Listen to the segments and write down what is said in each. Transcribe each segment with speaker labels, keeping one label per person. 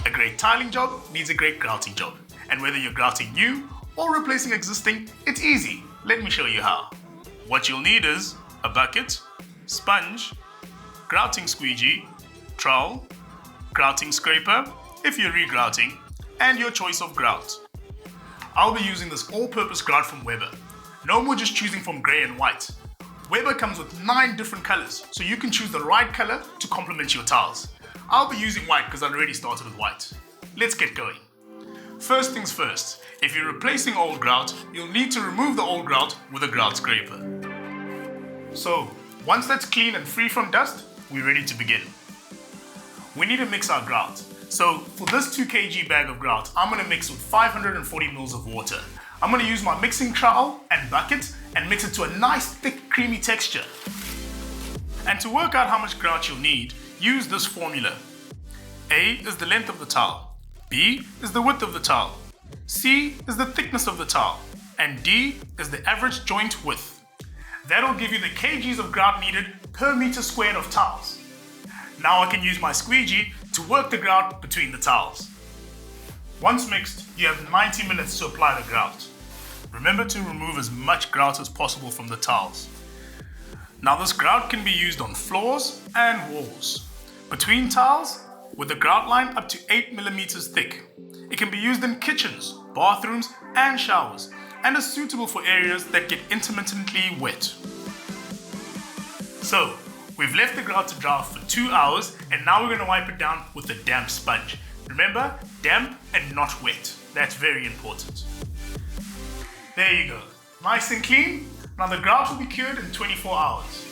Speaker 1: A great tiling job needs a great grouting job. And whether you're grouting new or replacing existing, it's easy. Let me show you how. What you'll need is a bucket, sponge, grouting squeegee, trowel, grouting scraper if you're regrouting, and your choice of grout. I'll be using this all-purpose grout from Weber. No more just choosing from grey and white. Weber comes with 9 different colors, so you can choose the right color to complement your tiles. I'll be using white because I've already started with white. Let's get going. First things first, if you're replacing old grout, you'll need to remove the old grout with a grout scraper. So, once that's clean and free from dust, we're ready to begin. We need to mix our grout. So, for this 2 kg bag of grout, I'm going to mix with 540 ml of water. I'm going to use my mixing trowel and bucket and mix it to a nice thick creamy texture. And to work out how much grout you'll need, use this formula. A is the length of the tile, B is the width of the tile, C is the thickness of the tile, and D is the average joint width. That'll give you the kgs of grout needed per meter squared of tiles. Now I can use my squeegee to work the grout between the tiles. Once mixed, you have 90 minutes to apply the grout. Remember to remove as much grout as possible from the tiles. Now this grout can be used on floors and walls, between tiles, with a grout line up to 8 mm thick. It can be used in kitchens, bathrooms and showers, and is suitable for areas that get intermittently wet. So, we've left the grout to dry for 2 hours, and now we're going to wipe it down with a damp sponge. Remember, damp and not wet. That's very important. There you go. Nice and clean. Now the grout will be cured in 24 hours.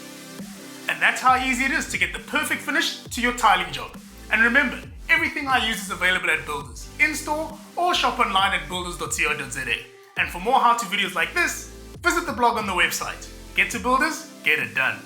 Speaker 1: And that's how easy it is to get the perfect finish to your tiling job. And remember, everything I use is available at Builders, in-store or shop online at builders.co.za. And for more how-to videos like this, visit the blog on the website. Get to Builders, get it done.